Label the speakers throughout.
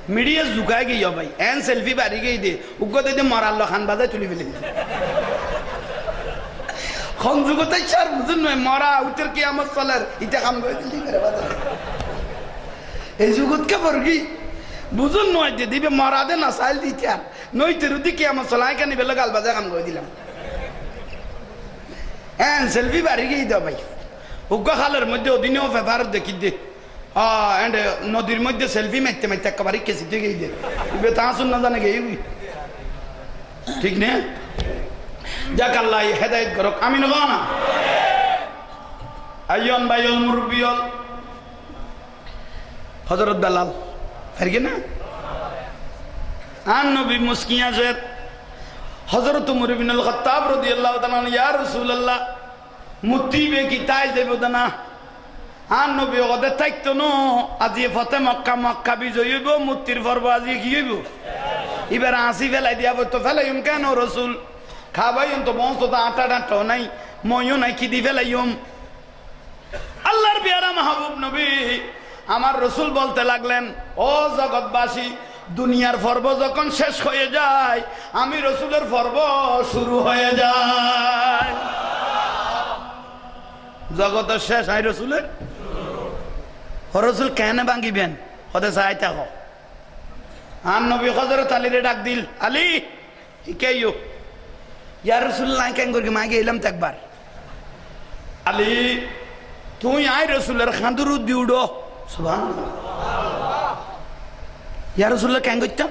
Speaker 1: Media ঝুঁকায় গিয়ে ভাই N selfie বাড়ি গিয়ে দে উগ্রতে দিয়ে মরাল্লো খান বাজায় তুলি ফেলে সংযুগতাই চার বুঝুন নয় মরা উঠের কি আমার চলার ইটা কাম করে দিলি এই যুগতকে বর্গি বুঝুন নয় যে দিবে মরা দে না চাইল দিতে আর নইতে রুদি কি আমার চলাই কেন বেলে গাল বাজায় কাম করে দিলাম হ্যাঁ সেলফি বাড়ি গিয়ে দাও ভাই উগ্র খালের মধ্যে ওদিনেও পেপার দেখি দে নদীর মধ্যে সেলফি মারতে মারতে একেবারে কেসিতে গিয়ে দে তা শুন না জানে গিয়ে ঠিক না যাক আল্লাহ হেদায়েত করুক আমিন বলো না আইয়ন বাইয়ল মুরব্বিয়ল হযরত বেলাল ফেরগে না আন নবী মুসকিয়া জের হযরত উমর ইবনে আল খাত্তাব রাদিয়াল্লাহু তাআলা ইয়া রাসূলুল্লাহ মুতিবে কি তাই যাইব না আন নবী ওদের থাকতো না আজি ফতে মক্কা মক্কা বিজয় হইব মুক্তির পর্ব আজি কি হইব এবার আসি ফেলাই দিয়া তো ফেলাইম কেন রসুল খাবাইম তো বংশ তো আটা ডাঁটো নাই ময়ও নাই কি দি ফেলাইম আল্লাহর পেয়ারা মাহবুব নবী আমার রসুল বলতে লাগলেন ও জগৎবাসী দুনিয়ার পর্ব যখন শেষ হয়ে যায় আমি রসুলের পর্ব শুরু হয়ে যায় জগতের শেষ আই রসুলের রসুল কেন ভাঙিবেন হতে চাই থাকো আর নবী হযরত আলীরে ডাক দিল আলী কেউ ইয়া রসুল্লাহ কেন করি মাকে এলাম তো একবার আলী তুই আই রসুলের খাঁদুর দিউড়ো সুবহানাল্লাহ ইয়া রসুল্লাহ কেন করতাম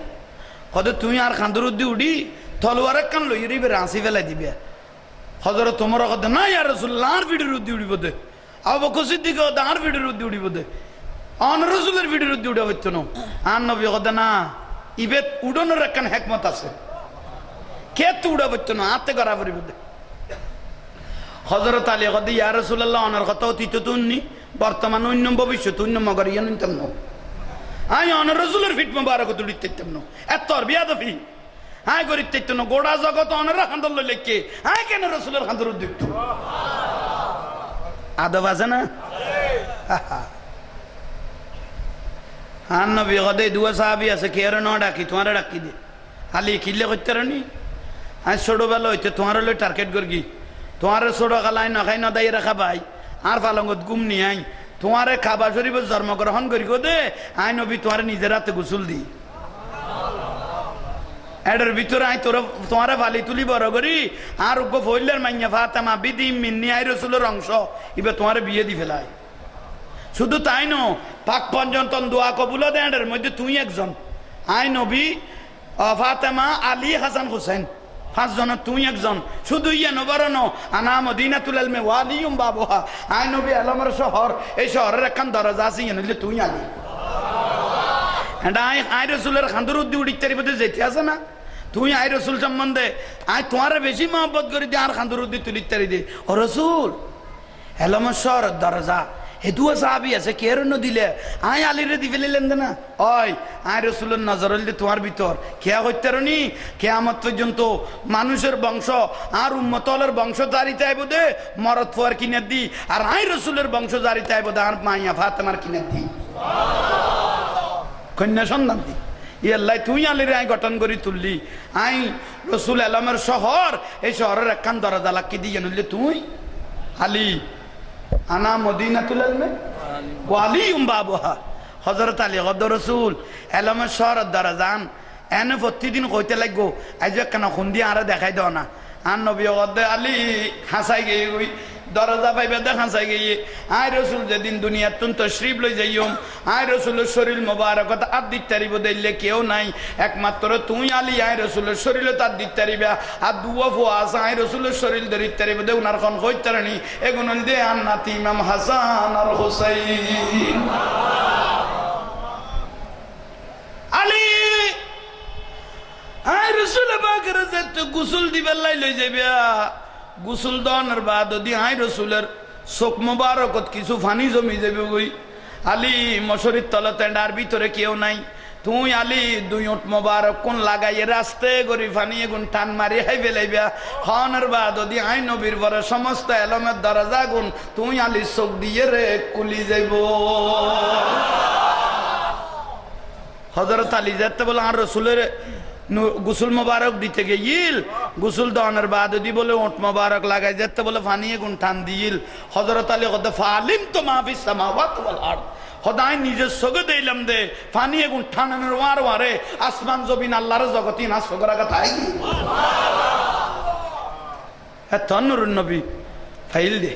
Speaker 1: কত তুই আর খাঁদুর দিউড়ি তলোয়ার কান লই রিবে রাঁচি ফেলাই দিবে হযরত তোমার কথা না ইয়া রসুল্লাহ আর ভিডিওর উদ্দি বোধে আবু বকর সিদ্দিক আর ভিডিওর উদ্দি বোধে অন রসুলের ভিডিওর উদ্দি উঠা হইতো না আর নবী কথা না ইবে উডনের একখান হেকমত আছে কে তো উড়া হইতো না আতে করা পরি বোধে হযরত আলী কথা ইয়া রাসূলুল্লাহ অনার কথা অতীত তুননি বর্তমান অন্য ভবিষ্যৎ অন্য মগর ইয়ান নিতাম না আই অন রসুলের ফিট মোবারক তুলিতাম না এত বিয়াদফি আই করিতে না গোড়া জগৎ অনরা খান্দল লেখকে আই কেন রসুলের খান্দর উদ্যুক্ত আদব আছে না আর নবী কদে দুয়া সাহাবী আছে কে আর না ডাকি তোমারে ডাকি দে আলী কিল্লে করতে রানি আজ ছোটবেলা হইতে তোমার লই টার্গেট করগি তোমার ছোট কালাই না খাই না দাই রাখা ভাই আর পালঙ্গত গুম নি আই তোমারে খাবা শরীফ জন্মগ্রহণ করি গো দে আই নবী তোমার নিজের হাতে গোসল দি এটার ভিতরে আই তোরা তোমারে ফালি তুলি বড় করি আর উগ্র ফইলের মাইয়া ফাতেমা বিধি মিন্নি আই রসুলের অংশ এবার তোমারে বিয়ে দি ফেলায় শুধু তাই ন পাক পঞ্চম দোয়া কবুল দে এটার মধ্যে তুই একজন আই নবী ফাতেমা আলী হাসান হুসেন পাঁচজন তুই একজন শুধু ইয়ে নবরণ আনা মদিনাতুল ইলমি ওয়ালিউম বাবুহা আই নবী আলমের শহর এই শহরের একখান দরজা আছে ইয়ে নইলে তুই আলী এটা আই রসুলের খান্দুর উদ্দি উড়িতে বোধ যেতে আছে না তুই আই রসুল সম্বন্ধে আই তোমার বেশি মহব্বত করি দে আর খান্দুর উদ্দি তুলিতে দে ও রসুল এলমের শহরের দরজা হেতুয়া সাহাবি আছে কের দিলে আই আলিরে দি ফেলিলেন না ওই আই রসুলের নজর হইলে তোমার ভিতর খেয়া হইতে নি কেয়ামত পর্যন্ত মানুষের বংশ আর উম্মতলের বংশ জারিতে আইব দে মরদ ফুয়ার কিনে দি আর আই রসুলের বংশ জারিতে আইব দে আর মাইয়া ফাতেমার কিনে দি কন্যা সন্তান দি ইয়াল্লাই তুই আলিরে আই গঠন করি তুললি আই রসুল আলমের শহর এই শহরের একখান দরজা লাকি দিয়ে নইলে তুই আলী আনা মদিনাতুল ইলমি ওয়ালিউম বাবুহা হযরত আলী গদ রাসূল এলমের শহরের দরজান এনে প্রতিদিন কইতে লাগবো আজ কেন খুন্দি আরে দেখাই দাও না আর নবী গদ আলী হাসাই গিয়ে গই দরজা পাইবে দেখ হাসাই গিয়ে আই রসুল যেদিন দুনিয়ার তুন তশরিফ লই যাইম আই রসুলের শরীর মোবারকত আর দিতারিব দিলে কেউ নাই একমাত্র তুই আলী আই রসুলের শরীরে তার দিতারিবা আর দুয়া ফো আসা আই রসুলের শরীর ধরিতারিব দে উনার খন কইতারনি এগুন দে আন্নাতি ইমাম হাসান আর হুসাইন আলী আই রসুল পাকের যেতে গোসল দিবার লাই লই যাবে গোসল দনের বাদ দি আই রসুলের চোখ মোবারকত কিছু ফানি জমি যাবে গই আলী মশরির তলে টেন্ডার ভিতরে কেউ নাই তুই আলী দুই ওট মোবারক কোন লাগাইয়ে রাস্তে গরি ফানি এগুন টান মারি হাই ফেলাইবা খনের বাদ দি আই নবীর পরে সমস্ত এলমের দরজা গুন তুই আলী চোখ দিয়ে রে কুলি যাইব হযরত আলী যেতে বলে আর রসুলের গোসল মোবারক দিতে গিয়েছিল, গোসল দেওয়ানোর বাদ দি বলে ওট মোবারক লাগাই যেতে বলে ফানিয়ে গুণ টান দিল। হযরত আলী কত ফালিম তো মাহফিস সামাওয়াত ওয়াল আরদ, খোদাই নিজের সগে দিলাম দে ফানিয়ে গুণ টানানোর ওয়ার ওয়ারে আসমান জমিন আল্লাহর জগতি না সগরা কথা আই এত নুরুন নবী ফাইল দে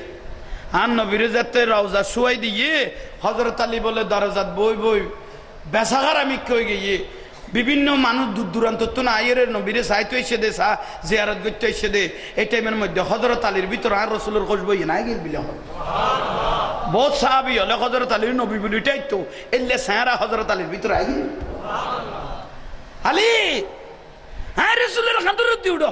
Speaker 1: আর নবীর যাতে রওজা শুয়াই দিয়ে হযরত আলী বলে দরজাত বই বই বেসাগার আমি কই গিয়ে বিভিন্ন মানুষ দূর দূরান্ত তো না আইয়ের নবীরে সাইতে এসে দে সা জিয়ারত করতে এসে দে। এই টাইমের মধ্যে হযরত আলীর ভিতর আর রসুলের খোঁজ বই নাই গেল বিলে বহুত সাহাবি হলে হযরত আলীর নবী বলিটাই তো এলে সারা হযরত আলীর ভিতর আই গেল আলী হ্যাঁ রসুলের খান্দর দিউড়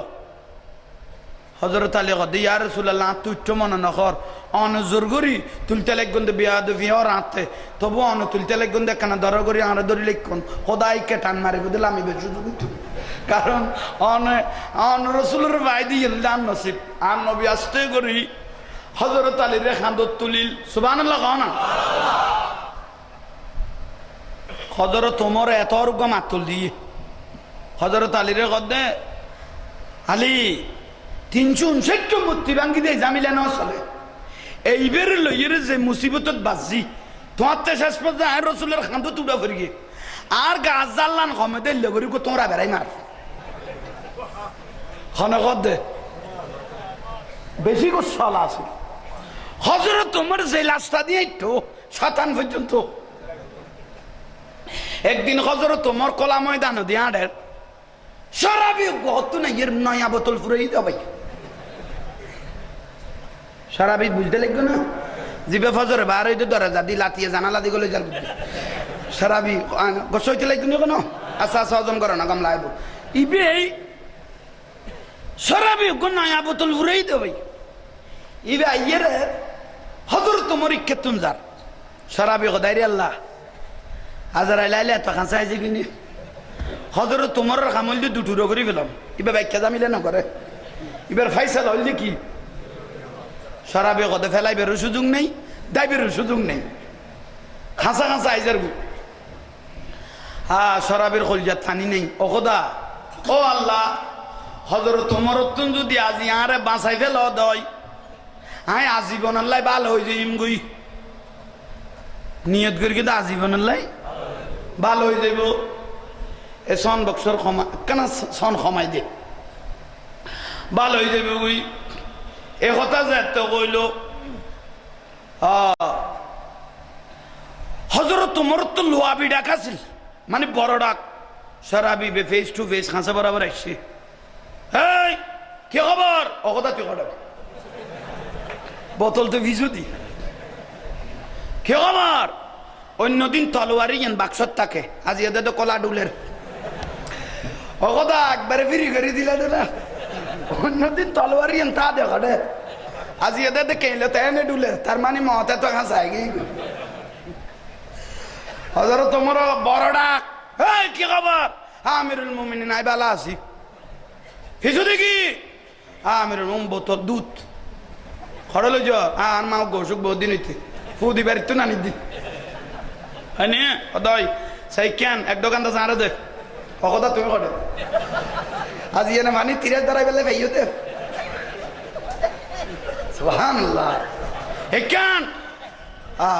Speaker 1: হযরত আলী কদ ইয়া রাসূলুল্লাহ তুই তো মনে নখর অন জোর করি তুলতে লাগন দে বিয়াদ ফিওর আতে তবু অন তুলতে লাগন দে কানা দর করি আর ধরি লিখন খোদাইকে টান মারি বদল আমি বেশি বুঝি কারণ অন অন রাসূলের ভাই দিয়ে দান নসিব আর নবী আসতে করি হযরত আলী রে খান্দত তুলিল সুবহানাল্লাহ কানা হযরত ওমর এত রকম মাতুল দিয়ে হযরত আলী রে কদে আলী 359 মূর্তি ভাঙ্গি দেয় জামিলা না চলে এইবার লইয়ের যে মুসিবতত বাজি তোমার তো শেষ পর্যন্ত আর রসুলের খান্ত তুড়া ফিরিয়ে আর গাছ জ্বালান কমে দে লেবরি তোমরা বেড়াই মার খনকত দে বেশি গোসল আছে হযরত তোমার যে লাস্তা দিয়ে তো শতান পর্যন্ত একদিন হযরত তোমার কলা ময়দান দিয়ে আড়ের সারাবি গত না এর নয়া বোতল ফুরাই দাও ভাই সারাবি বুঝতে লাগবে না জিবে ফজরে বার হইতে দরজা দি লাতিয়ে জানালা দি গলে যার সারাবি গোসইতে লাগবে না কেন আচ্ছা আচ্ছা হজম করো না গামলা আইব ইবে সারাবি নয়া বোতল ফুরাই দাও ভাই ইবে আইয়ের হযরত তোমার ইক্কেতুম যার সারাবি গদাইরি আল্লাহ হাজার আইলাইলে তো খান চাইছে কিনি হযরত তোমার কামল দিয়ে দুটুরো করে ফেলাম এবার ব্যাখ্যা জামিলে না করে এবার ফাইসাল হইল কি সারাবে কদে ফেলাইবের সুযোগ নেই দাইবের সুযোগ নেই খাঁচা খাঁচা আইজার গু হ্যাঁ সরাবের কলজার থানি নেই ও খোদা ও আল্লাহ হযরত তোমার যদি আজি আরে বাঁচাই ফেল দয় হ্যাঁ আজীবন আল্লাহ ভালো হয়ে যাই ইমগুই নিয়ত করি কিন্তু আজীবন আল্লাহ ভালো হয়ে যাইব এ সন বক্সর ক্ষমা কেন সন ক্ষমাই দে ভালো হয়ে যাবে ওই এ কথা যে কইল হযরত তোমার তো লোয়াবি ডাক আছিল মানে বড় ডাক সারাবি বে ফেস টু ফেস খাঁচা বরাবর আসছে এই কি খবর ও কথা তুই খবর বোতল তো ভিজু দি কি খবর অন্যদিন তলোয়ারি যেন বাক্সত থাকে আজ এদের তো কলা ডুলের ও কথা একবারে ফিরি করে দিলে না অন্যদিন তলোয়ারি যেন তা দেখো রে আজ এদের তো কেলে তাই এনে ডুলে তার মানে মতে তো খাঁচাই গিয়ে হযরত তোমার বড় ডাক এই কি খবর আমিরুল মুমিনিন নাই বালা আছি কিছু দেখি আমিরুল মুমিন বোতল দুধ খড়ল জ আর মা গোসুক বহুত দিন হইতে ফু দিবার তো না নিদি হয়নি অদয় সেই কেন এক দোকানটা জানা দে ও কথা তুমি করে আজ এনে মানে তিরাজ দাঁড়াই বেলে ভাই হতে সুবহানাল্লাহ এ কেন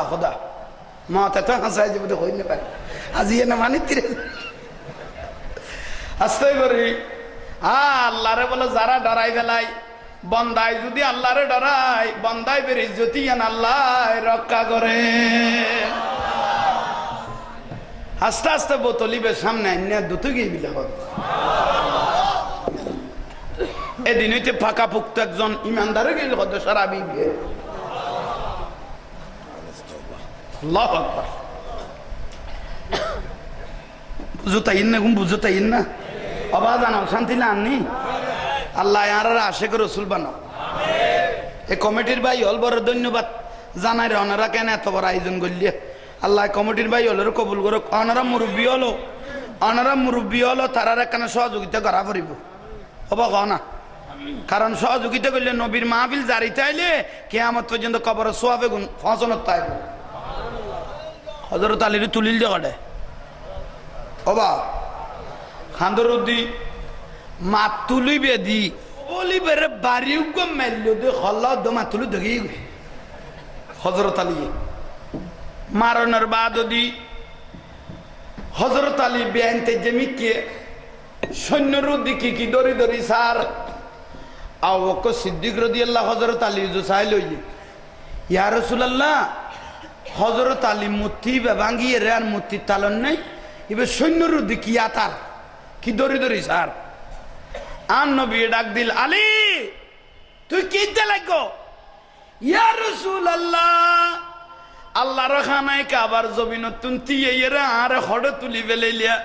Speaker 1: খোদা মাথা তো হাসাই যাবে তো হই না পারে আজ এনে মানে তিরাজ আসতে করি আল্লাহরে বলে যারা ডরাই ফেলাই বন্দাই যদি আল্লাহরে ডরাই বন্দাই বের ইজ্জতি আল্লাহ রক্ষা করে আস্তে আস্তে বোতলিবের সামনে আইনে দুটো গিয়ে বিলে এদিন হইতে ফাঁকা পুক্ত একজন ইমানদারে গেল কত সারাবি বিয়ে আল্লাহু আকবার বুঝতাইন না ঘুম বুঝতাইন না অবা জানাও শান্তি না আননি আল্লাহ আর আশেক রসুল বানাও এই কমিটির ভাই হল বড় ধন্যবাদ জানাই রে ওনারা কেন এত বড় আয়োজন করলিয়ে আল্লাহ কমিটির ভাই হলের কবুল করো ওনারা মুরব্বী হলো তারার এখানে সহযোগিতা করা পড়িব হব না কারণ সহযোগিতা করলে নবীর মাহফিল জারি চাইলে কিয়ামত পর্যন্ত কবর সোয়াবে গুণ ফসনত তাইব হযরত আলীর তুলিল দে ওবা খান্দরুদ্দি মাতুলি বেদি বলি বেরে বাড়িও গো মেললো দে হল্লা দো মাতুলি দেখি হজরত আলী মারণের বাদ দি হজরত আলী বেআইনতে জমিকে সৈন্যরুদ্দি কি দরি দরি সার আবু বকর সিদ্দিক রাদিয়াল্লাহু হযরত আলী जो साइल होई या रसूल अल्लाह हजरत আলী মুতি ভাঙ্গিয়ে রে আর মুতি তালন নাই ইবে সৈন্যর দিকি আতার কি দরি দরি স্যার আন নবী ডাক দিল আলী তুই কিতে লাগো ইয়া রাসূল আল্লাহ আল্লাহর খানায় কাবার জমিন তুনতি এরা আর হড়ে তুলি বেলাইলিয়া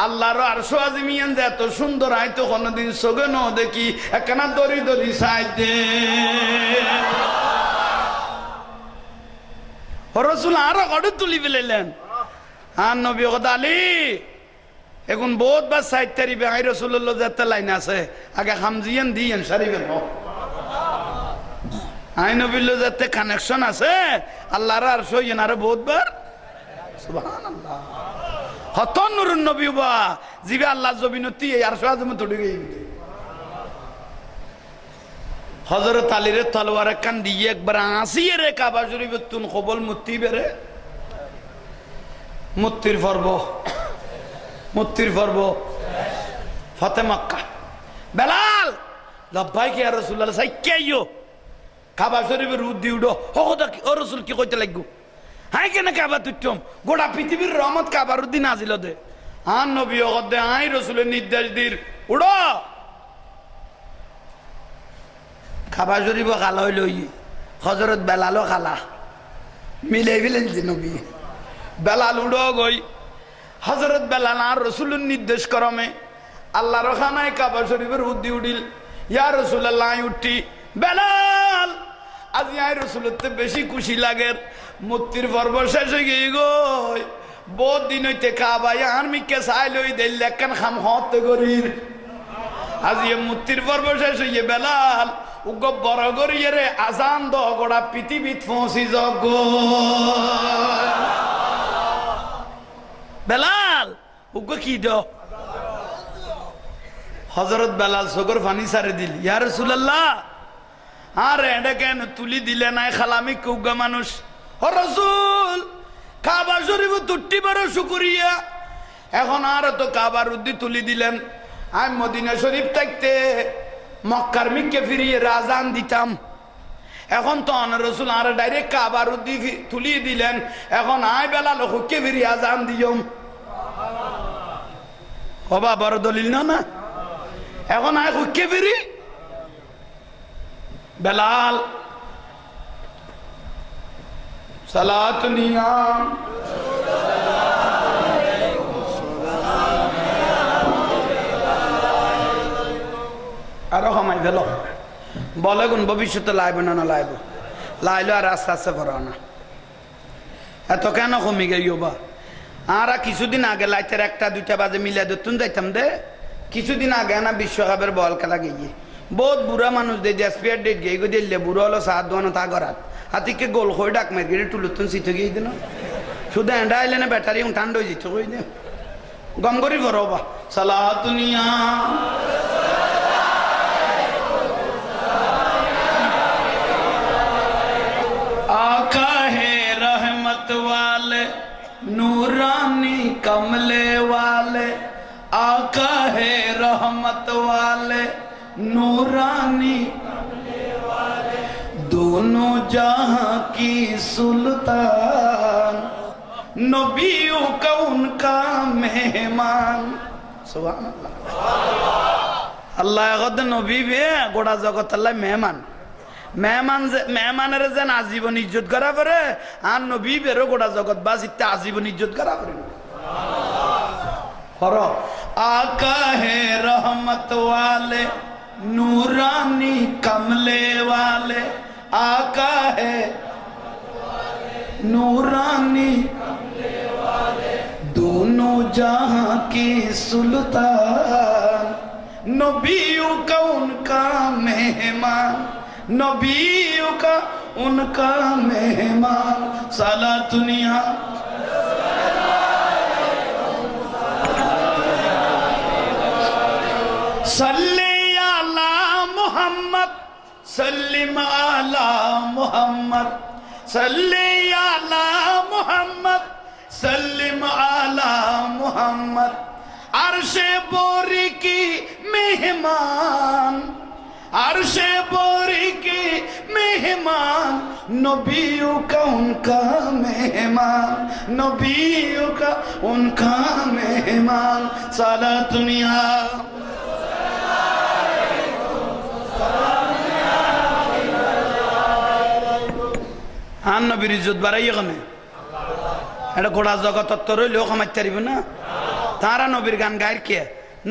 Speaker 1: আল্লাহর আরশ আযমিয়ান যে এত সুন্দর আইতো কোনদিন সগে ন দেখি একখানা দরি দরি সাইতে রাসূল আর হড়ে তুলি বেলাইলেন আর নবী কথা আলী এখন বহুত বার সাইড তারিবে আই রাসূলুল্লাহ যেতে লাইন আছে আগে হামজিয়ান দিয়েন সারিবে ন আই নবীর যাতে কানেকশন আছে আল্লাহর আরশ ইয়েন আর বহুত বার সুবহানাল্লাহ হতন নুরুন নবী বা জিবে আল্লাহ জবিনতি আর সাজম তো ঢুকে হযরত আলীর তলোয়ার কান দিয়ে একবার আসিয়ে রে কাবা শরীফ তুন কবল মুত্তি বেরে মুত্তির পর্ব ফতে মক্কা বেলাল লব্বাইক ইয়া রাসূলুল্লাহ সাইক্কাইয়ো কাবা শরীফের উদ্দি উডো হকদা কি ও রাসূল কি কইতে লাগগো হাই কেন কাবা তুইতম গোটা পৃথিবীর রহমত কাবার উদ্দিন আজিল দে আন নবী ওগদে আই রাসূলের নির্দেশ দির উড়ো কাবা শরীফ খালা হইল হযরত বেলালও খালা মিলে ফেলেন যে নবী বেলাল উড়ো গই হযরত বেলাল আর রাসূলের নির্দেশ করমে আল্লাহর খানায় কাবা শরীফের উদ্দি উডিল ইয়া রাসূলুল্লাহ আই উঠি বেলাল আজ আই রাসূলতে বেশি খুশি লাগে মুক্তির পর্ব শেষ হয়ে গিয়ে গই বহুত দিন হইতে কাবাই আর মিকে চাইল হই দিল লেখান খাম হতে গরির আজ মুক্তির পর্ব শেষ হইয়ে বেলাল উগ বড় গরিয়ে রে আজান দ গোড়া পৃথিবীত পৌঁছি যগ বেলাল উগ কি দ হযরত বেলাল সগর ফানি সারে দিল ইয়া রাসূলুল্লাহ আর এটা কেন তুলি দিলে নাই খালামি কৌগা মানুষ ও রাসূল কাবা শরীফ তুটি বড় শুকরিয়া এখন আর তো কাবার উদ্দি তুলি দিলেন আমি মদিনা শরীফ থাকতে মক্কার মিকে ফিরিয়ে রাজান দিতাম এখন তো রাসূল আর ডাইরেক্ট কাবার উদ্দি তুলি দিলেন এখন আই বেলা লোককে ফিরিয়ে আজান দিয়ম বাবা বড় দলিল না এখন আই হুকে ফিরি বেলাল সালাত নিয়াম আরো কমাই ফেল বলে গুণ ভবিষ্যতে লাইব না লাইব লাইলো আর আস্তে আস্তে পড়া না এত কেন কমে গেল বা আর কিছুদিন আগে লাইতের 1টা 2টা বাজে মিলে দিতুন যাইতাম দে কিছুদিন আগে না বিশ্বকাপের বল খেলা গিয়ে বহুত বুড়া মানুষ দে স্পিয়ার ডেট গিয়ে দিলে বুড়ো হলো সাত দোয়ানো তা করাত হাতিকে গোল হয়ে ডাক মার গিয়ে টুলুতুন সিটে গিয়ে দিন শুধু এন্ডা আইলে না ব্যাটারি ঠান্ডা হয়ে যেত কই দে গম করি ভরো বা সালাতুনিয়া आका है रहमत वाले नूरानी कमले वाले आका है रहमत वाले नूरानी कमले वाले दोनों जहां की सुल्तान नबियों का उनका मेहमान सुभान अल्लाह अल्लाह गद नबी बे गोड़ा जगत अल्लाह मेहमान মেহমানের যেন আজীবন ইজ্জত করা পরে আর নবী বেরো গোটা জগৎ বাস ইত্যা আজীবন ইজ্জত করা পরে आका है रहमत वाले नूरानी कमले वाले आका है नूरानी कमले वाले दोनों जहां की सुल्तान नबियों का उनका मेहमान नबियों का उनका मेहमान साला दुनिया সাল্লিম আলা মুহাম্মদ সাল্লি আলা মুহাম্মদ সাল্লিম আলা মুহাম্মদ আরশে बोरी की मेहमान अरशे बोरी की मेहमान नबियों का उनका मेहमान नबियों का उनका मेहमान सारा दुनिया आन नबीर इज्जत बाड़ाइए कमे এটা গোড়া জগত রইলেও কমাইতে পারিব না তারা নবীর গান গায় কে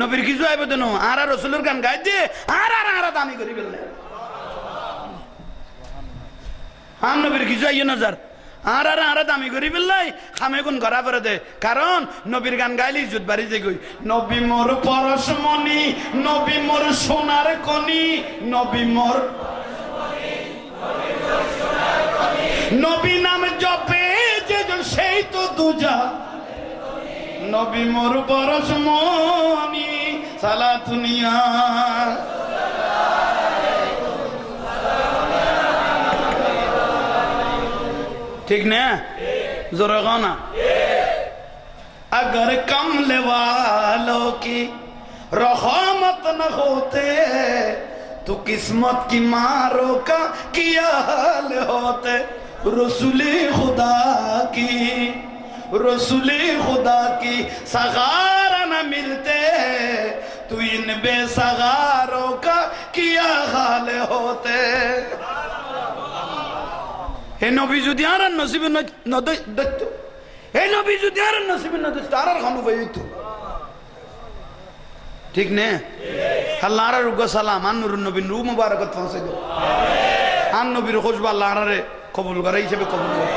Speaker 1: নবীর কিছু আইব দেন আর রসুলের গান গাই দিয়ে আর দামি করি ফেললে আম নবীর কিছু আইয় নজর আর দামি করি ফেললাই খামে গুণ করা পরে দে কারণ নবীর গান গাইলে ইজ্জত বাড়ি যে গই নবী মোর পরশমণি নবী মোর সোনার কনি নবী মোর নবী নাম জপে যেজন সেই তো দুজা নবী মোর পরশমণি সালা দুনিয়া ठीक न जोर ना अगर कमले वालों की रहमत न होते तो किस्मत की मारों का किया हाल होते रसूले खुदा की सगारा न मिलते तो इन बेसगारों का किया हाल होते हे नबी যদি আর নসিবে ন দেখতো হে নবী যদি আর নসিবে ন দেখতো আর খানু বাইতো ঠিক নে আল্লাহর রুগ সালাম আন নূর নবী রূহ মুবারকত পৌঁছে দাও আন নবীর খুশবা আল্লাহর কবুল করে হিসেবে কবুল করে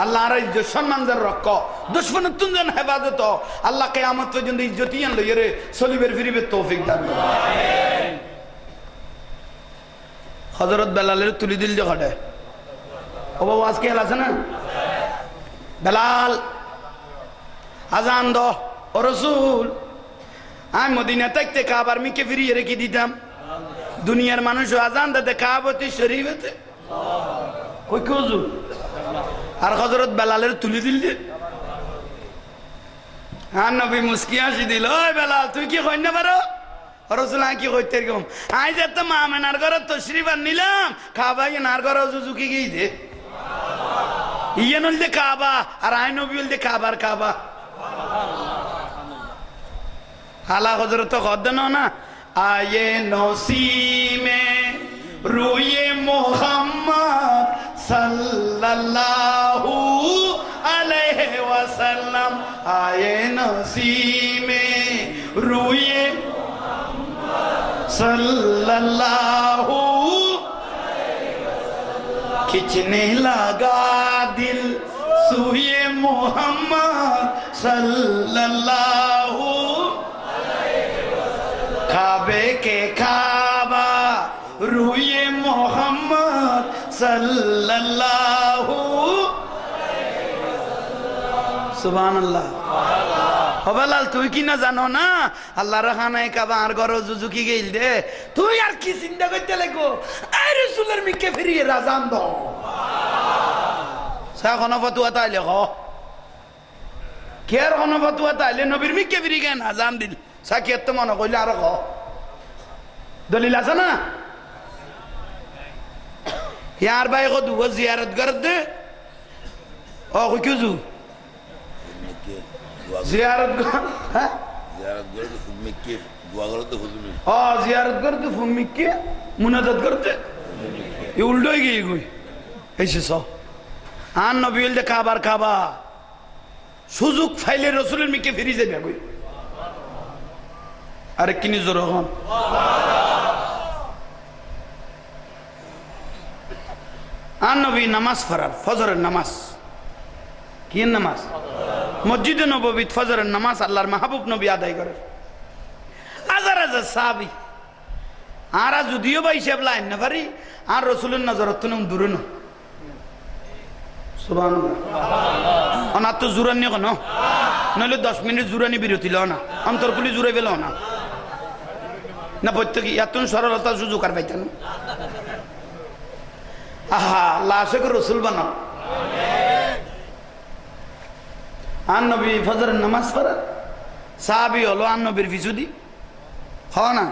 Speaker 1: আল্লাহর ইজ্জত সম্মান যার রক্ষ দুশমন তুনজন হেফাজত আল্লাহ কিয়ামত পর্যন্ত ইজ্জতিয়ান লইরে সলিবের ফিরিবে তৌফিক দান করুন আমিন হযরত বেলালের তুলি দিল যে ঘটে ও বাবা আজকে আছে না বেলাল আজান দো ও রসুল আমি মদিনা থাকতে কাবার মিকে ফিরিয়ে রেখে দিতাম দুনিয়ার মানুষ আজান দিতে কাবতি শরীফেতে কই কি হুজুর আর হযরত বেলালের তুলি দিল যে আর নবী মুস্কি হাসি দিল ওই বেলাল তুই কি কই না পারো রসুল কি কইতে এরকম আই যে তো মামেনার ঘরে তশরিফ নিলাম খাবাই নার ঘরে জুজুকি গিয়ে দে yen they Kaaba R I নবী দে কাবার কাবা হালা হযরত কদ্দন না আয়ে নসিমে রুয়ে মুহাম্মদ সাল্লাল্লাহু আলাইহি ওয়াসাল্লাম আয়ে নসিমে রুয়ে सल्लल्लाहु खिंचने लगा दिल सुए मोहम्मद सल्लल्लाहु काबे के काबा रुए मोहम्मद सल्लल्लाहु सुभान अल्लाह হবালাল তুই কি না জানো না আল্লাহর খানায় কাবা আর ঘর জুজুকি গেল দে তুই আর কি চিন্তা করতে লাগো এই রাসূলের মিকে ফিরিয়ে রাজান দাও সাখন ফতুয়া তাইলে হ কের কোন ফতুয়া তাইলে নবীর মিকে ফিরিয়ে কেন আজান দিল সাকিয়ত তো মনে কইলে আর হ দলিল আছে না यार भाई को दुआ जियारत कर दे ओ क्यों जू जियारत कर हां जियारत कर दे फुम्मी के दुआ कर दे हुजूर हां जियारत कर दे फुम्मी के मुनाजात करते ये उल्टो ही गई कोई ऐसे सो आन नबी दे काबार काबा সুযোগ ফাইলে রাসূলের মিকে ফিরে যাবে কই আরে কিনি জোর হন আন নবী নামাজ ফরজ ফজরের নামাজ কি নামাজ মসজিদে নববীত ফজরের নামাজ আল্লাহর মাহবুব নবী আদায় করে হাজার হাজার সাহাবী আর যদিও বা হিসাব লাইন না পারি আর রাসূলের নজরত তো দূরে না সুবহানাল্লাহ অনাত তো জুরানি কেন নইলে 10 মিনিট জুরানি বিরতি লও না অন্তরকুলি জুড়ে পেল না না প্রত্যেক এত সরলতা সুযোগ আর পাইতেন আহা লাশকে রসুল বানাও। আর নবী ফজরের নামাজ পড়া সাহাবি হলো আর নবীর পিছুদি হ না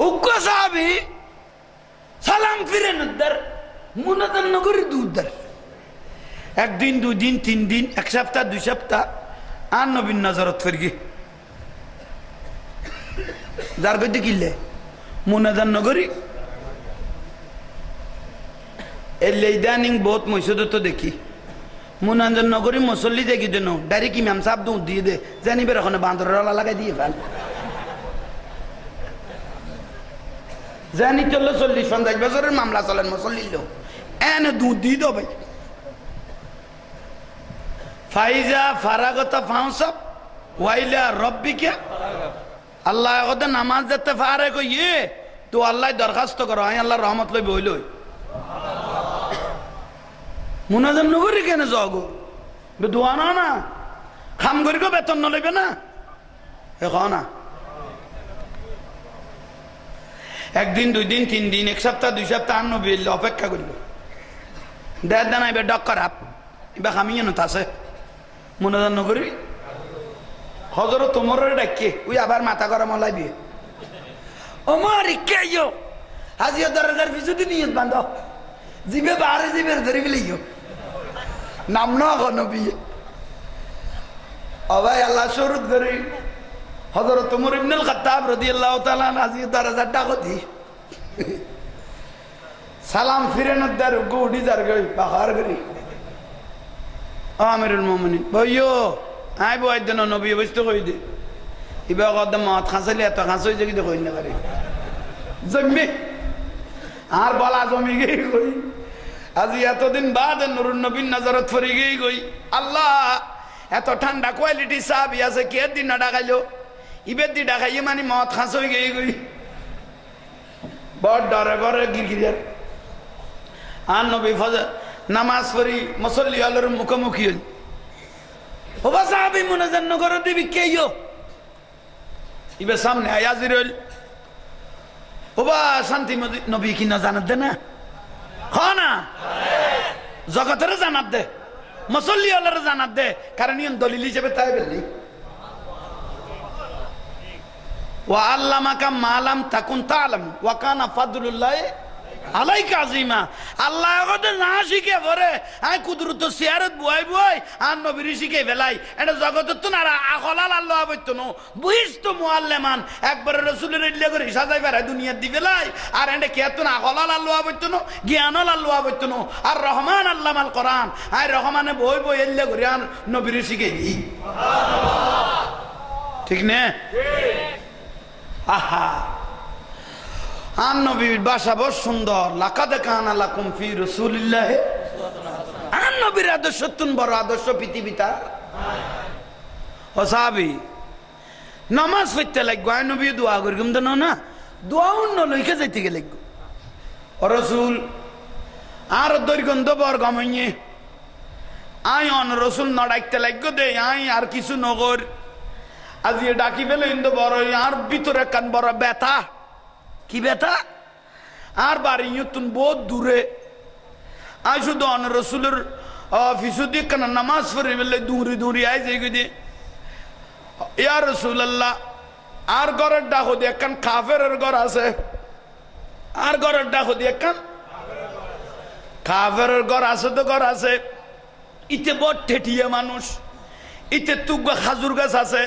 Speaker 1: উগ্র সাহাবি সালাম ফিরেন উদ্ধার মুনাদান নগরী দুধদার। একদিন দুই দিন তিন দিন এক সপ্তাহ দুই সপ্তাহ আর নবীন নজরত ফিরগি যার গতি কিনলে মুনাদান নগরী এলে ইদানিং বহুত মসজিদ তো দেখি মুনাদান নগরী মুসল্লি দেখি দেন ডাইরেক্ট ইমাম সাহেব দুধ দিয়ে দে জানিবের ওখানে বান্দরওয়ালা লাগাই দিয়ে ফেল জানি চললো 40-50 বছরের মামলা চলেন মুসল্লির লোক এনে দুধ দিয়ে দো ভাই ফাইজা ফারাগতা ফাউসব ওয়াইলা রব্বিকা আল্লাহ কত নামাজ যেতে ফারে কই তো আল্লাহ দরখাস্ত করো আমি আল্লাহর রহমত লই বইল মুনাজান নগরী কেন যাও দোয়া না না খাম করি গো বেতন নলইবে না এখন না একদিন দুই দিন তিন দিন এক সপ্তাহ দুই সপ্তাহ আর নবী অপেক্ষা করিল দেড় দানা এবার ডক খারাপ এবার খামিয়ে নত আছে মুনাজান নগরী হজর তোমার ডাকে ওই আবার মাথা গরম লাইবি ওমর ইকেও হাজিয়া দরজার পিছুদি নিয়ত বান্ধ জিবে বারে জিবে ধরি ফেলিও নাম না নবী অবাই আল্লাহ শরুদ করি হযরত ওমর ইবনে আল খাত্তাব রাদিয়াল্লাহু তাআলা হাজিয়া দরজার ডাক দি সালাম ফিরেন দার গুডি দার গই বাহার করি আমিরুল মুমিনিন ভাইও আই বই দেন নবী বস্তু কই দে ইবা কদম মাত খাসলে এত খাসই জগি দে কই না পারে জমি আর বলা জমি গই কই আজি এতদিন বাদ নুরুন নবীর নজরত ফরি গই কই আল্লাহ এত ঠান্ডা কোয়ালিটি সাহাবী আছে কে দিন না ডাকাইলো ইবের দি ডাকাইয়ে মানে মাত খাসই গই কই বড় ডরে বড় গিরগির আর নবী ফজর নামাজ পড়ি মুসল্লি আলোর মুখোমুখি হই ওবা সাহাবী মুনাজান নগর দিবি কেইও ইবে সামনে আয়াজির হইল ওবা শান্তি নবী কি না জানাত দে না না জগতের জানাত দে মুসল্লি আলোর জানাত দে কারণ ইন দলিল হিসেবে তাই বললি ওয়া আল্লামাকা মা লাম তাকুন তাআলাম ওয়া কানা ফাদলুল্লাহি আলাইকা আজিমা আল্লাহ কত না শিখে পরে আই কুদরত সিয়ারত বয় বয় আর নবীর শিখে ফেলাই এটা জগত তো না আখলাল আল্লাহ বইতো ন বুঝিস তো মুআল্লিমান একবার রাসূলের ইল্লা করে সাজাই ফেরাই দুনিয়া দি ফেলাই আর এটা কে তো না আখলাল আল্লাহ বইতো ন জ্ঞানল আল্লাহ বইতো ন আর রহমান আল্লামাল কোরআন আই রহমানে বই বই ইল্লা করে আর নবীর শিখে দি সুবহানাল্লাহ ঠিক না ঠিক আহা আর নবীর ভাষা বহু সুন্দর লাকাদ কানা লাকুম ফি রাসূলিল্লাহি আর নবীর আদর্শ তুন বড় আদর্শ পৃথিবীতে ও সাহাবী নামাজ পড়তে লাগবে আর নবী দোয়া করগম তো না দোয়া অন্য লইকে যাইতে গেলে ও রাসূল আর দৈর্ঘ্য বর গমইয়ে আই অন রাসূল না ডাকতে লাগবে দে আই আর কিছু নগর আজ এ ডাকি ফেলে ইন্দো বড় আর ভিতরে কান বড় ব্যথা কি বেটা আর বাড়ি তুন বহুত দূরে আই শুধু অন রসুলের ফিসুদি কেন নামাজ পড়ে বললে দূরে দূরে আই যাই গদি ইয়া রাসূলুল্লাহ আর ঘরের ডাক দি একখান কাফেরের ঘর আছে আর ঘরের ডাক দি একখান কাফেরের ঘর আছে তো ঘর আছে ইতে বড় ঠেটিয়ে মানুষ ইতে তুগা খাজুর গাছ আছে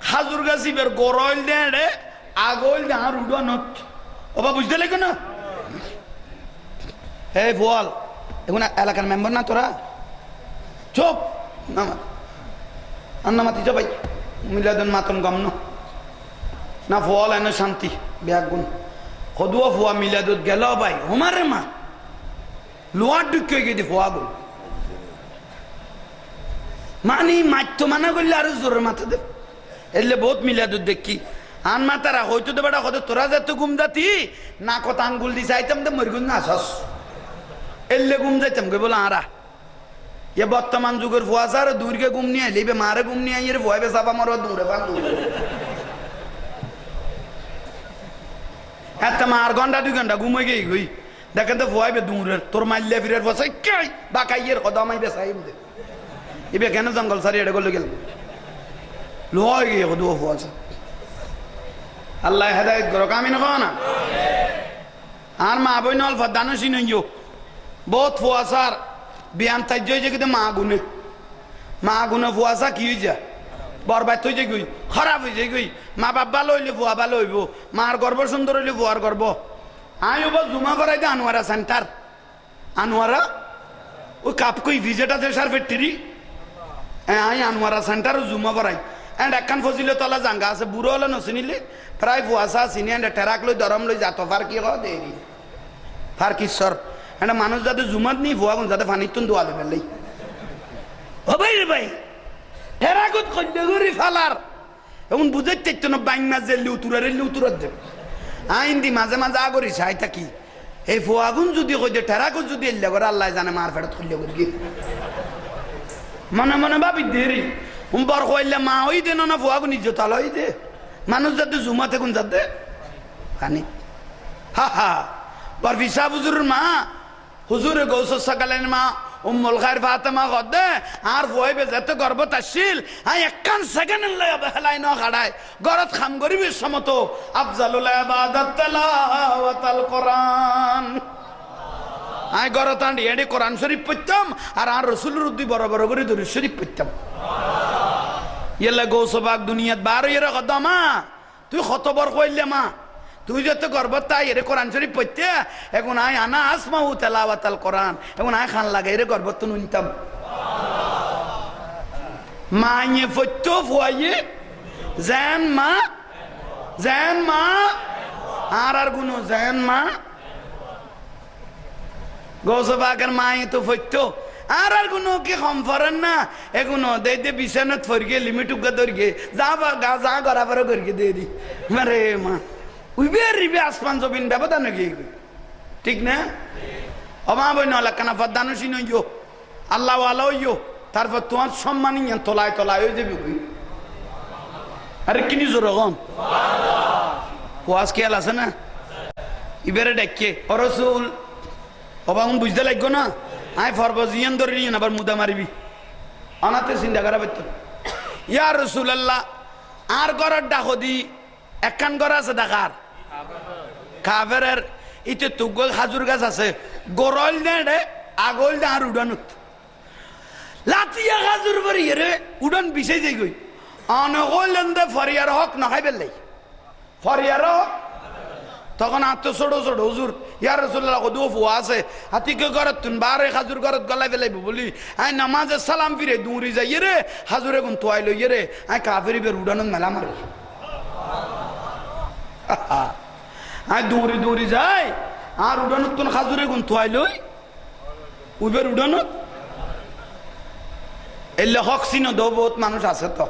Speaker 1: খাজুর গাছ ইবের গরল দেড়ে আগল আর উড়ানত ওবা বুঝতে লাগবে না হে বল এখন এলাকার মেম্বার না তোরা চুপ নামাত আর নামাতি চো ভাই মিলাদন মাতন গম না ফল এনে শান্তি ব্যাগ গুণ সদুয়া ফুয়া মিলাদত গেল ভাই হোমারে মা লোয়ার ঢুকে গিয়ে ফুয়া গুণ মানি মাইতো মানা করলে আরো জোরের মাথা দে এলে বহুত মিলাদত দেখি আন মাতারা হয়তো তো বেটা কত তোরা যাত গুম যাতি না কত আঙ্গুল দি চাইতাম তো মরগুন না আসস এলে গুম যাইতাম কে বলে আরা এ বর্তমান যুগের ফুয়াশা আর দূরকে গুম নিয়ে লিবে মারে গুম নিয়ে আইয়ের ভয় বেসাবা মারো দূরে পাল দূরে একটা মার ঘন্টা 2 ঘন্টা ঘুমাই গিয়ে গই দেখেন তো ভয় বে দূরের তোর মাইলে ফিরের বসে কাই বাকাইয়ের কদমাই বে সাইব দে ইবে কেন জঙ্গল সারি এটা গলে গেল লয় গিয়ে কদু ফুয়াছা আল্লাহ হেদায়েত করো কামিন কো না আর মা বই নল ফদানো সিনইও বহুত ফুয়াছার বিয়ান তাজ্য যে কিন্তু মা গুনে ফুয়াছা কি হই যা বরবাদ হয়ে যায় গই খারাপ হয়ে যায় গই মা বাপ ভালো হইলে ফুয়া ভালো হইব মার গর্ব সুন্দর হইলে ফুয়ার গর্ব আই ওবা জুমা করাই দে আনোয়ারা সেন্টার আনোয়ারা ওই কাপ কই ভিজিট আছে সার ফেটরি আই আনোয়ারা সেন্টার জুমা করাই এন্ড একখান ফজিলে তলা জাঙ্গা আছে বুড়ো হলে নচিনিলে প্রায় ফুয়াশা চিনি এন্ড টেরাক লই দরম লই যাত ফার কি কো দেরি ফার কিশোর এন্ড মানুষ যাতে জুমাত নি ফুয়া কোন যাতে ফানিত তুন দোয়া দেবে লই ও ভাই রে ভাই হেরাগুত কল্যাগরি ফালার এখন বুঝে চাইতো না বাইন মাছ যে লিউতুরার দেব আইন দি মাঝে মাঝে আগরি চাই থাকি এই ফুয়াগুন যদি কই দে ঠেরাগুত যদি এল্লা করে আল্লাহ জানে মার ফেরত কল্যা করি কি মনে মনে ভাবি দেরি বর কইলে মা হই দে না ফুয়াগুন ইজ্জত আলাই দে মানুষ যাতে জুমাতে কোন যাতে খানি হা হা বর ফিসা হুজুরের মা হুজুরে গৌস সাকালের মা উম্মুল খায়র ফাতেমা গদে আর ভয় বে যত গর্ব তাশিল আই একখান সেকেন্ড লাগে বেলাই ন খাড়ায় গরত খাম গরিবে সমতো আফজালুল ইবাদাত তিলাওয়াতুল কোরআন আই গরত আন্ডি এডি কোরআন শরীফ পড়তাম আর রাসূলুর উদ্দি বড় বড় করে দরুদ শরীফ পড়তাম ইল্লা গৌস বাগ দুনিয়াত বার এর কদমা তুই কতবার কইলে মা তুই যত গর্ব তাই এর কোরআন শরীফ পড়তে এখন আই আনা আসমাউ তিলাওয়াতুল কোরআন এখন আই খান লাগে এর গর্ব তো নুনতাম মাইয়ে ফটো ফুয়ায়ে জান মা আর গুনো জান মা গৌসবাগের মাইয়ে তো ফটো আর গুনো কি কম ফরেন না এগুনো দে দে বিছানাত ফরগে লিমিটুক দরগে যা গরা পরে করগে দে দি মারে মা উইবে রিবে আসমান জমিন ব্যবধান গিয়ে ঠিক না অমা বই নলা কানা ফদানো সিনইও আল্লাহ ওয়ালা হইও তারপর তোমার সম্মান নিয়ে তলায় তলায় হয়ে যাবে কই আরে কিনি জোর গম ওয়াজ খেয়াল আছে না ইবেরে ডেকে ও রাসূল অবাউন বুঝতে লাগবে না আই ফরবজিয়ান ধরে নিয়ে আবার মুদা মারিবি অনাতে চিন্তা করা পারত ইয়া রাসূলুল্লাহ আর গরর ডাকো দি একখান ঘর আছে দেখার কাফেরের ইতে তুগল খাজুর গাছ আছে গরল দে আগল দে আর উড়ানুত লাতিয়া খাজুর বরি রে উড়ান বিছে যাই গই অনগলেন দে ফরিয়ার হক নখাই বেলাই ফরিয়ার তখন আত্ম ছোট ছোট হুজুর ইয়া রাসূলুল্লাহ কদু ফুয়া আছে হাতিকে ঘরত তুন বারে খাজুর ঘরত গলাই বেলাইব বলি আই নামাজে সালাম ফিরে দূরি যাই রে হাজুরে গুন তোয়াই লই রে আই কাফেরি বে উড়ানুত মেলা মারে আই দৌড়ি দৌড়ি যাই আর উড়ানত তোন খাজুরে গুন তোয়াই লই উবের উড়ানত এলে হক চিনো দো বহুত মানুষ আছে তো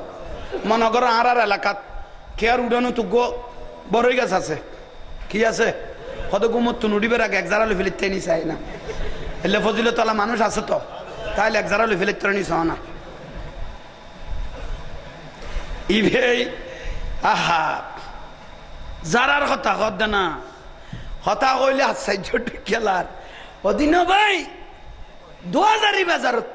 Speaker 1: মনে করো আর এলাকাত কে আর উড়ানত গো বড়ই গাছ আছে কি আছে কত গুমত তুন উড়িবে আগে এক জারা লো ফেলিতে নি চাই না এলে ফজিলে তলা মানুষ আছে তো তাইলে এক জারা লো ফেলিতে নি চাও না ইভে আহা যারার কথা কদ না কথা কইলে আশ্চর্য খেলার অদিন ভাই 2000 বাজারত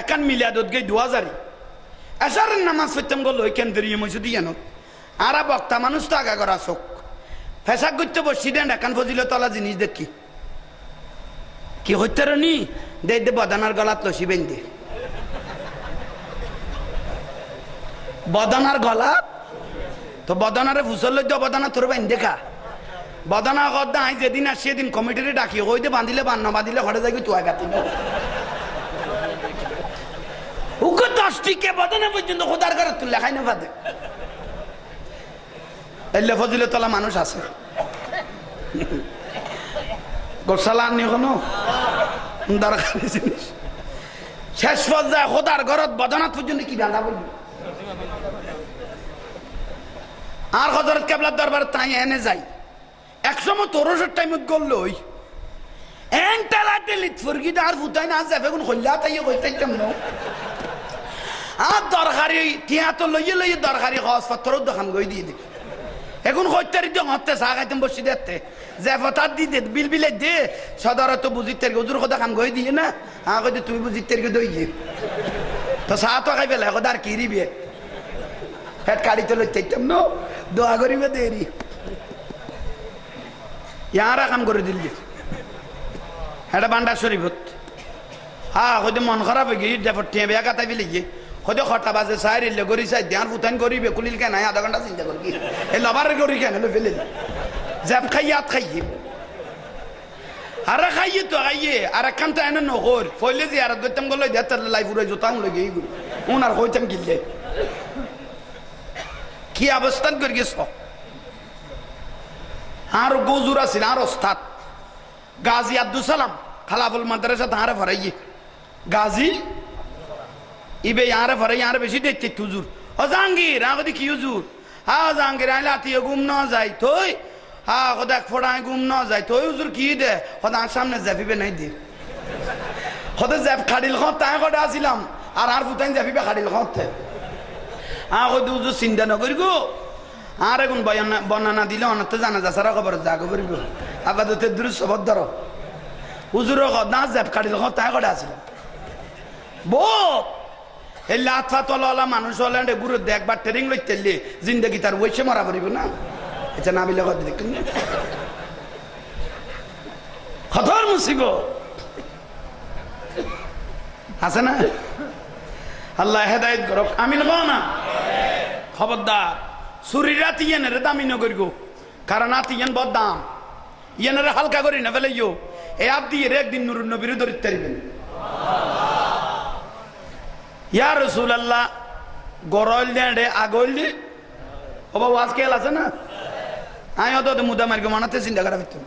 Speaker 1: একান মিলাদত গই 2000 এসারের নামাজ পড়তাম গল ওই কেন্দ্রীয় মসজিদ ইয়ানত আর বক্তা মানুষ তো আগা করা চোখ ফেসাক করতে বসি দেন একান ফজিলে তলা জিনিস দেখি কি হইতে নি দে দে বদানার গলাত লসি বেঁধে বদানার গলা তো বদানারে ফুসল লই বদানা তোর বাইন দেখা বদানা কদ্দা আই যেদিন আর সেদিন কমিটিরে ডাকি হইতে বাঁধিলে বান না বাঁধিলে ঘরে যাই তুই গাতিল উকে 10 টিকে বদানা পর্যন্ত খোদার ঘরে তুই লেখাই না পাতে এলে ফজিলে তলা মানুষ আছে গোসালা আনি কোনো দরকারি জিনিস শেষ পর্যায়ে খোদার ঘরত বদানা পর্যন্ত কি বাঁধা বলবি আর হযরত কেবলার দরবার তাই এনে যাই একসময় তোরসের টাইমত গল লই এন্টালাতে লিতফরগি আর ফুটাই না যাবে কোন হল্লা তাই কইতাইতাম না আর দরকারি টিয়া তো লইয়ে লইয়ে দরকারি খাস পাথর দোকান গই দিয়ে দে এখন হইতারি দিয়ে হতে চা খাইতাম বসি দেখতে যে ফতার দি দে বিল বিলে দে সদর তো বুঝির তারিখ হুজুর কথা কাম গই দিয়ে না আমাকে কই তুই বুঝির তারিখে দইয়ে তো চা তো খাই পেলে এখন আর কি রিবে ফেট কাড়ি তো লইতাম নো দোয়া করিবে দেরি ইয়ারা কাম করে দিল এটা বান্ডার শরীফত হ্যাঁ হয়তো মন খারাপ হয়ে গিয়ে দেখো টিয়া বেয়া কাটাই ফেলে গিয়ে হয়তো খটা বাজে চাই রিলে করি চাই ধ্যান ফুটান করিবে কুলিল কেন আধা ঘন্টা চিন্তা করি এই লবার করি কেন ফেলে জ্যাপ খাইয়ে আত খাইয়ে আর খাইয়ে তো খাইয়ে আর একখান তো এনে নহর ফইলে যে আর দইতাম গেল দেতার লাই ফুরাই জোতাম লগে এইগুলো ওনার হইতাম গিললে কি অবস্থান করে গেছ আর গজুর আছিল আর ওস্তাদ গাজী আব্দুল সালাম খালাফুল মাদ্রাসা তাহারে ফরাইয়ে গাজী ইবে ইয়ারে ফরাই ইয়ারে বেশি দেখতে হুজুর ও জাহাঙ্গীর আগদি কি হুজুর হ্যাঁ জাহাঙ্গীর আইলে আতিয়ে ঘুম না যায় তুই হ্যাঁ খোদা ফোড়ায় ঘুম না যায় তুই হুজুর কি দে খোদা সামনে জাফিবে নাই দে খোদা জাফ খাড়িল খাও তাই কটা আসিলাম আর ফুটাইন জাফিবে খাড়িল খাওতে হ্যাঁ খোদ হুজুর চিন্তা নকরি গো আর এখন বর্ণনা দিলে অনেক জানা যা সারা খবর জাগো করিব আপাতত দৃশ্য বদ্ধর হুজুরও না জাফ খাড়িল খাও তাই কটা আসিলাম বো এই লাথা তলা মানুষ হলে গুরু দেখবার ট্রেনিং লইতে জিন্দগি তার ওইসে মরা পড়িব না এটা না বিলে কথা দেখুন খতর মুসিব আছে না আল্লাহ হেদায়েত করক আমি লব না খবরদার চুরি রাতি ইয়েনের দামি নগর গো কারণ আতি ইয়েন বদ দাম ইয়েনের হালকা করি না ফেলে এ আপ দিয়ে একদিন নুরুন নবীর ধরিতে পারবেন ইয়া রাসূলুল্লাহ গরল দে আগল দি ও বাবা আজকে আছে না আয় অত মুদা মার্গ মানাতে চিন্তা করা হইতো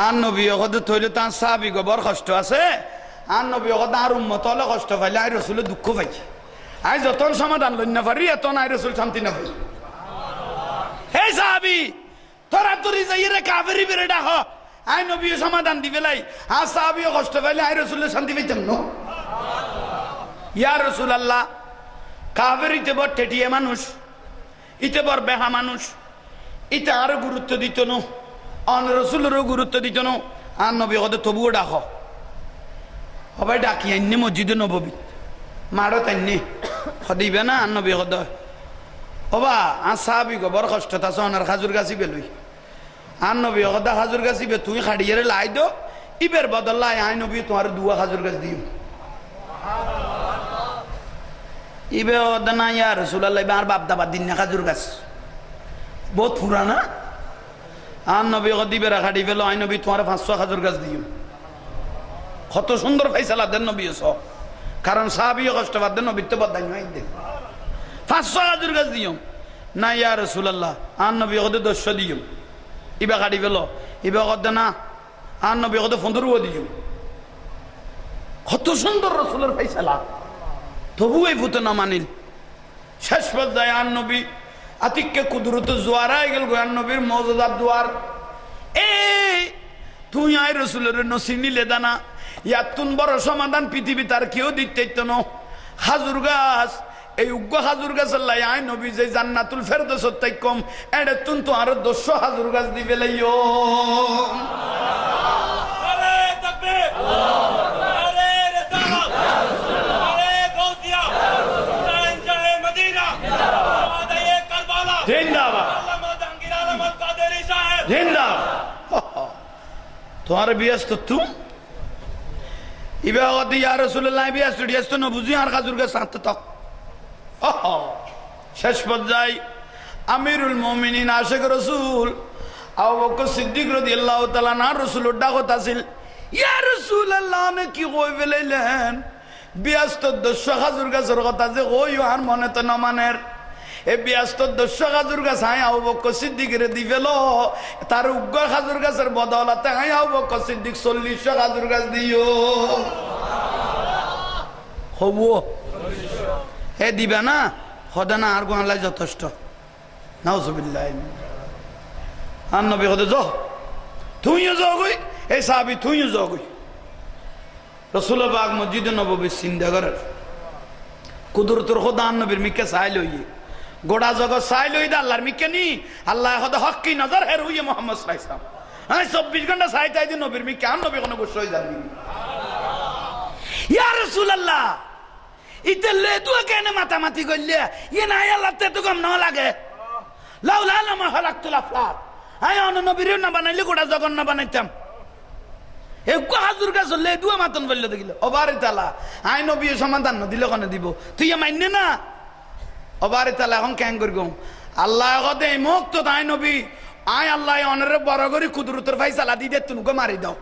Speaker 1: আর নবী কত থইলে তার সাহাবী গো বড় কষ্ট আছে আর নবী কত আর উম্মত হলে কষ্ট পাইলে আই রাসূল দুঃখ পাইছে আই যতন সমাধান লই না পারি এত আই রাসূল শান্তি না পাই হে সাহাবী তোরা তুরি যাইরে কাফেরি বেরে ডাক আই নবী সমাধান দিবে লাই আর সাহাবী কষ্ট পাইলে আই রাসূল শান্তি পাইতাম না ইয়া রাসূলুল্লাহ কাফের ইতে বড় টেটিয়ে মানুষ ইতে বড় বেহা মানুষ ইতে আরো গুরুত্ব দিত না অন রাসূলেরও গুরুত্ব দিত না আর নবী কত তবুও ডাক সবাই ডাকি আইনে মসজিদে নববী মারো তাইনে সদিবে না আর নবী কত ওবা আর সাহাবি গো বড় কষ্ট আছে অনার খাজুর গাছি বেলুই আর নবী কত খাজুর গাছি বে তুই খাড়িয়ে লাই দো ইবের বদলাই আই নবী তোমার দুয়া খাজুর গাছ দিও ইবে না ইয়া রাসূলুল্লাহ আর বাপ দাবার দিন না খাজুর গাছ বহুত পুরানা আর নবী দিবে রাখাটি ফেলো আই নবী তোমার 500 খাজুর গাছ দিও কত সুন্দর ফাইসালা দেন নবী সব কারণ সাহাবী কষ্ট বাদ দেন নবী তো বদাই নাই দেন 500 খাজুর গাছ দিও না ইয়া রাসূলুল্লাহ আর নবী 200 দিও ইবে কাটি ফেলো ইবে না আর নবী 15 দিও কত সুন্দর রাসূলের ফাইসালা তবু এই ভূত না মানিল শেষ পর্যায়ে আর নবী আতিককে কুদরত জোয়ারা গেল গোয়ান নবীর মওজুদাত দুয়ার এই তুই আই রাসূলের নসিনি লেদানা ইয়াতুন বড় সমাধান পৃথিবী তার কেউ দিতে ন খাজুর গাছ এই উগ্র খাজুর গাছ আল্লাহ আই নবী যে জান্নাতুল ফেরদৌস তাই কম এডে তুন তো আরো 200 খাজুর গাছ দিবে লাইও আরে তাকবীর আরে রিসালাত আরে গাউসিয়া হুসাইন জাহে মদিনা আদায়ে কারবালা জিন্দাবাদ আল্লামা জাহাঙ্গীর আলম আল কাদেরী সাহেব জিন্দাবাদ তোমার বিয়াস্ত তুই ইবাগত ইয়া রাসূলুল্লাহ বিয়াস্ত দিয়াস্ত ন বুঝি আর খাজুর গাছ সাথে তক শেষ পর্যায়ে আমিরুল মুমিনিন আশিক রাসূল আবু বকর সিদ্দিক রাদিয়াল্লাহু তাআলা না রাসূলের ডাকত আছিল ইয়া রাসূলুল্লাহ নে কি কই ফেলাইলেন বিয়াস্ত 200 খাজুর গাছের কথা যে কই আর মনে তো না মানের এ বিয়াস্ত 200 খাজুর গাছ আই আবু বকর সিদ্দিকের দি ফেলো তার উগ্র খাজুর গাছের বদৌলতে আই আবু বকর সিদ্দিক 40 খাজুর গাছ দিও হবো হে দিবে না খোদা না আর গোয়ালাই যথেষ্ট নাউজুবিল্লাহ আর নবী খোদা যাও তুইও যাও গই এই সাহাবী তুইও যাও গই রাসূল পাক মসজিদে নববী সিন্দা করার কুদরতুর খোদা আর নবীর মিকে চাই লইয়ে গোড়া জগৎ চাই লই দা আল্লাহর মিকেনি আল্লাহ হদ হকি নজর হের হইয়ে মোহাম্মদ সাল্লাল্লাহু আলাইহি ওয়াসাল্লাম হ্যাঁ 24 ঘন্টা চাই তাই দিন নবীর মিকে আর নবী কোনো গোস হই যাবি ইয়া রাসূলুল্লাহ ইতে লে তুই কেন মাতামাতি করলে ইয়ে না আল্লাহ তে তো কম না লাগে লাউলা লামা খালাকতুল আফলাক আয় অন নবীর না বানাইলে গোড়া জগৎ না বানাইতাম একটু হাজুর কাছে লে দুয়া মাতন বললে দেখিল অবারে তালা আই নবী সমাধান দিলে কনে দিব তুই মান্য না অবারে তালা এখন ক্যাং করি গো আল্লাহ কদে মুক্ত তাই নবী আয় আল্লাহ অনরে বড় করি কুদরতের ফাইসালা দি দে তুমি মারি দাও